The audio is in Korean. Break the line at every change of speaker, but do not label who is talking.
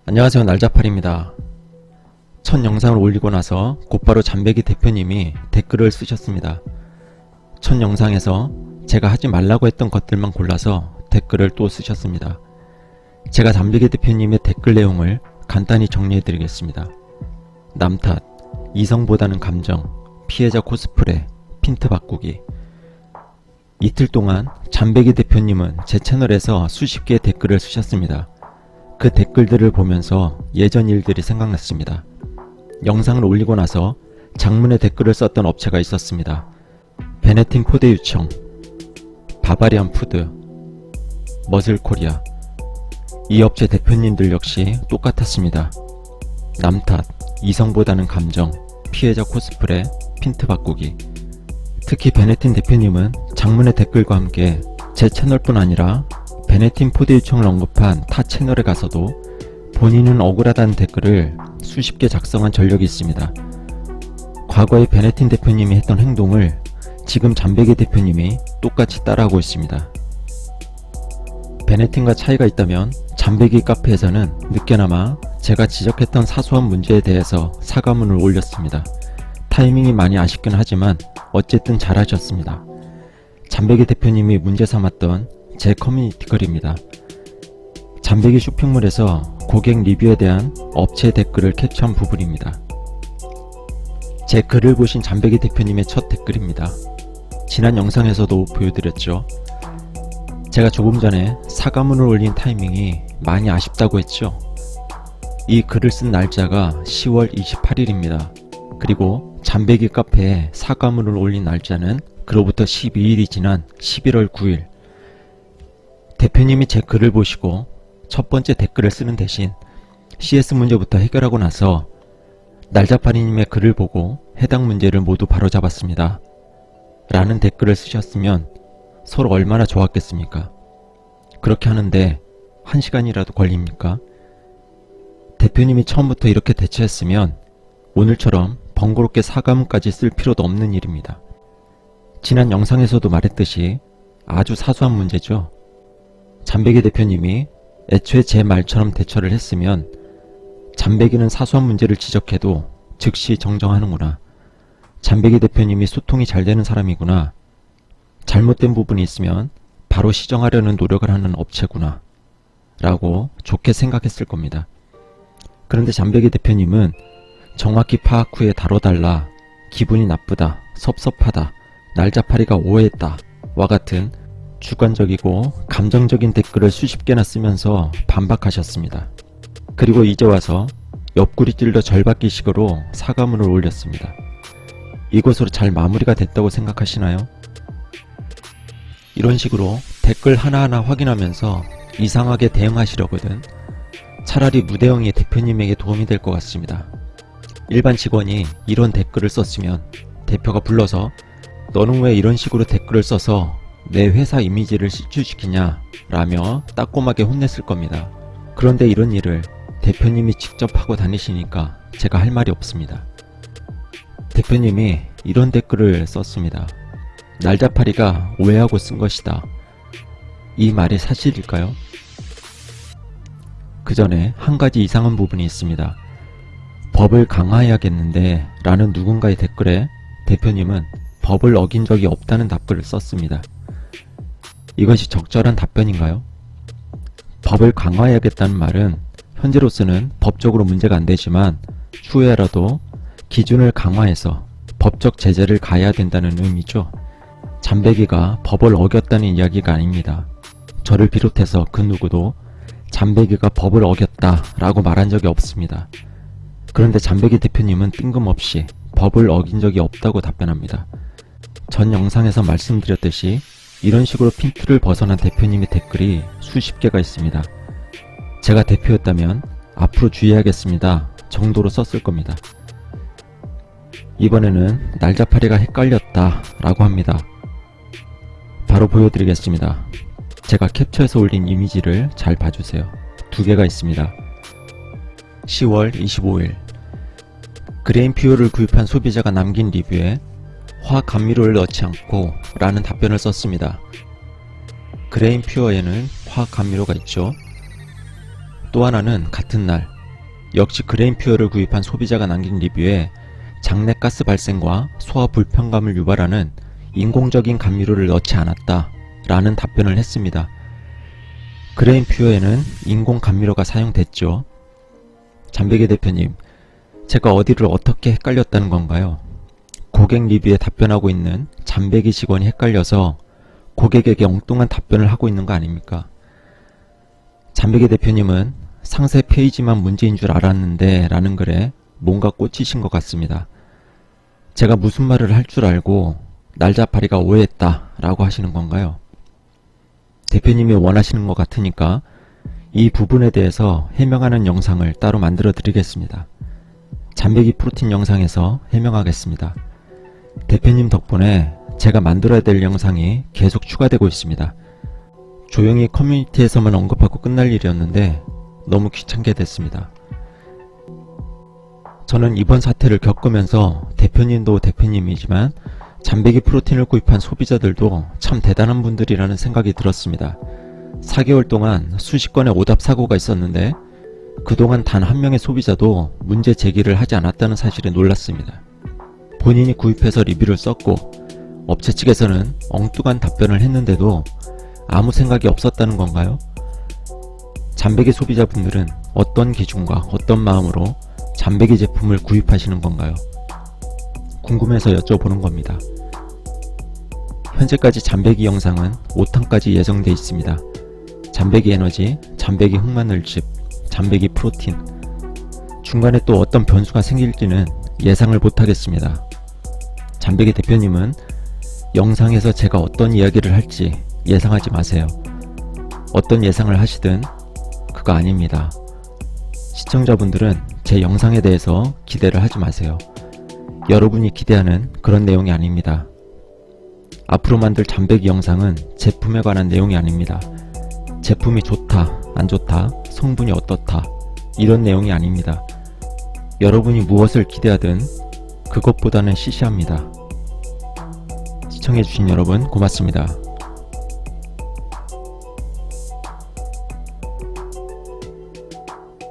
안녕하세요, 날자팔입니다. 첫 영상을 올리고 나서 곧바로 잠배기 대표님이 댓글을 쓰셨습니다. 첫 영상에서 제가 하지 말라고 했던 것들만 골라서 댓글을 또 쓰셨습니다. 제가 잠배기 대표님의 댓글 내용을 간단히 정리해 드리겠습니다. 남 탓, 이성보다는 감정, 피해자 코스프레, 핀트 바꾸기. 이틀 동안 잠배기 대표님은 제 채널에서 수십 개의 댓글을 쓰셨습니다. 그 댓글들을 보면서 예전 일들이 생각났습니다. 영상을 올리고 나서 장문의 댓글을 썼던 업체가 있었습니다. 베네틴 포대 유청, 바바리안 푸드, 머슬 코리아. 이 업체 대표님들 역시 똑같았습니다. 남 탓, 이성보다는 감정, 피해자 코스프레, 핀트 바꾸기. 특히 베네틴 대표님은 장문의 댓글과 함께 제 채널뿐 아니라 베네틴 포대 유청을 언급한 타 채널에 가서도 본인은 억울하다는 댓글을 수십 개 작성한 전력이 있습니다. 과거에 베네틴 대표님이 했던 행동을 지금 잠배기 대표님이 똑같이 따라하고 있습니다. 베네틴과 차이가 있다면 잠배기 카페에서는 늦게나마 제가 지적했던 사소한 문제에 대해서 사과문을 올렸습니다. 타이밍이 많이 아쉽긴 하지만 어쨌든 잘하셨습니다. 잠배기 대표님이 문제 삼았던 제 커뮤니티 글입니다. 잠배기 쇼핑몰에서 고객 리뷰에 대한 업체 댓글을 캡처한 부분입니다. 제 글을 보신 잠배기 대표님의 첫 댓글입니다. 지난 영상에서도 보여드렸죠. 제가 조금 전에 사과문을 올린 타이밍이 많이 아쉽다고 했죠. 이 글을 쓴 날짜가 10월 28일입니다. 그리고 잠배기 카페에 사과문을 올린 날짜는 그로부터 12일이 지난 11월 9일. 대표님이 제 글을 보시고 첫 번째 댓글을 쓰는 대신 CS 문제부터 해결하고 나서 날자파리님의 글을 보고 해당 문제를 모두 바로잡았습니다. 라는 댓글을 쓰셨으면 서로 얼마나 좋았겠습니까? 그렇게 하는데 1시간이라도 걸립니까? 대표님이 처음부터 이렇게 대처했으면 오늘처럼 번거롭게 사과문까지 쓸 필요도 없는 일입니다. 지난 영상에서도 말했듯이 아주 사소한 문제죠. 잠배기 대표님이 애초에 제 말처럼 대처를 했으면 잠배기는 사소한 문제를 지적해도 즉시 정정하는구나. 잠배기 대표님이 소통이 잘 되는 사람이구나. 잘못된 부분이 있으면 바로 시정하려는 노력을 하는 업체구나. 라고 좋게 생각했을 겁니다. 그런데 잠배기 대표님은 정확히 파악 후에 다뤄달라, 기분이 나쁘다, 섭섭하다, 날자파리가 오해했다 와 같은 주관적이고 감정적인 댓글을 수십 개나 쓰면서 반박하셨습니다. 그리고 이제 와서 옆구리 찔러 절받기식으로 사과문을 올렸습니다. 이것으로 잘 마무리가 됐다고 생각하시나요? 이런 식으로 댓글 하나하나 확인하면서 이상하게 대응하시려거든 차라리 무대응이 대표님에게 도움이 될 것 같습니다. 일반 직원이 이런 댓글을 썼으면 대표가 불러서 너는 왜 이런 식으로 댓글을 써서 내 회사 이미지를 실추시키냐 라며 따끔하게 혼냈을 겁니다. 그런데 이런 일을 대표님이 직접 하고 다니시니까 제가 할 말이 없습니다. 대표님이 이런 댓글을 썼습니다. 날자파리가 오해하고 쓴 것이다. 이 말이 사실일까요? 그 전에 한 가지 이상한 부분이 있습니다. 법을 강화해야겠는데 라는 누군가의 댓글에 대표님은 법을 어긴 적이 없다는 답글을 썼습니다. 이것이 적절한 답변인가요? 법을 강화해야겠다는 말은 현재로서는 법적으로 문제가 안 되지만 추후에라도 기준을 강화해서 법적 제재를 가해야 된다는 의미죠. 잠배기가 법을 어겼다는 이야기가 아닙니다. 저를 비롯해서 그 누구도 잠배기가 법을 어겼다 라고 말한 적이 없습니다. 그런데 잠배기 대표님은 뜬금없이 법을 어긴 적이 없다고 답변합니다. 전 영상에서 말씀드렸듯이 이런 식으로 핀트를 벗어난 대표님의 댓글이 수십 개가 있습니다. 제가 대표였다면 앞으로 주의하겠습니다 정도로 썼을 겁니다. 이번에는 날자파리가 헷갈렸다 라고 합니다. 바로 보여드리겠습니다. 제가 캡처해서 올린 이미지를 잘 봐주세요. 두 개가 있습니다. 10월 25일 그레인 퓨어를 구입한 소비자가 남긴 리뷰에 화학 감미료를 넣지 않고 라는 답변을 썼습니다. 그레인 퓨어에는 화학 감미료가 있죠. 또 하나는 같은 날 역시 그레인퓨어를 구입한 소비자가 남긴 리뷰에 장내 가스 발생과 소화 불편감을 유발하는 인공적인 감미료를 넣지 않았다 라는 답변을 했습니다. 그레인퓨어에는 인공 감미료가 사용됐죠. 잠베개 대표님, 제가 어디를 어떻게 헷갈렸다는 건가요? 고객 리뷰에 답변하고 있는 잠베개 직원이 헷갈려서 고객에게 엉뚱한 답변을 하고 있는 거 아닙니까? 잠베개 대표님은 상세 페이지만 문제인 줄 알았는데 라는 글에 뭔가 꽂히신 것 같습니다. 제가 무슨 말을 할 줄 알고 날자파리가 오해했다 라고 하시는 건가요? 대표님이 원하시는 것 같으니까 이 부분에 대해서 해명하는 영상을 따로 만들어 드리겠습니다. 잠베개 프로틴 영상에서 해명하겠습니다. 대표님 덕분에 제가 만들어야 될 영상이 계속 추가되고 있습니다. 조용히 커뮤니티에서만 언급하고 끝날 일이었는데 너무 귀찮게 됐습니다. 저는 이번 사태를 겪으면서 대표님도 대표님이지만 잠베개 프로틴을 구입한 소비자들도 참 대단한 분들이라는 생각이 들었습니다. 4개월 동안 수십 건의 오답 사고가 있었는데 그동안 단 한 명의 소비자도 문제 제기를 하지 않았다는 사실에 놀랐습니다. 본인이 구입해서 리뷰를 썼고 업체 측에서는 엉뚱한 답변을 했는데도 아무 생각이 없었다는 건가요? 잠베개 소비자분들은 어떤 기준과 어떤 마음으로 잠베개 제품을 구입하시는 건가요? 궁금해서 여쭤보는 겁니다. 현재까지 잠베개 영상은 5탄까지 예정돼 있습니다. 잠베개 에너지, 잠베개 흑마늘즙, 잠베개 프로틴. 중간에 또 어떤 변수가 생길지는 예상을 못하겠습니다. 잠베개 대표님은 영상에서 제가 어떤 이야기를 할지 예상하지 마세요. 어떤 예상을 하시든 그거 아닙니다. 시청자분들은 제 영상에 대해서 기대를 하지 마세요. 여러분이 기대하는 그런 내용이 아닙니다. 앞으로 만들 잠베개 영상은 제품에 관한 내용이 아닙니다. 제품이 좋다, 안 좋다, 성분이 어떻다 이런 내용이 아닙니다. 여러분이 무엇을 기대하든 그것보다는 시시합니다. 시청해주신 여러분 고맙습니다.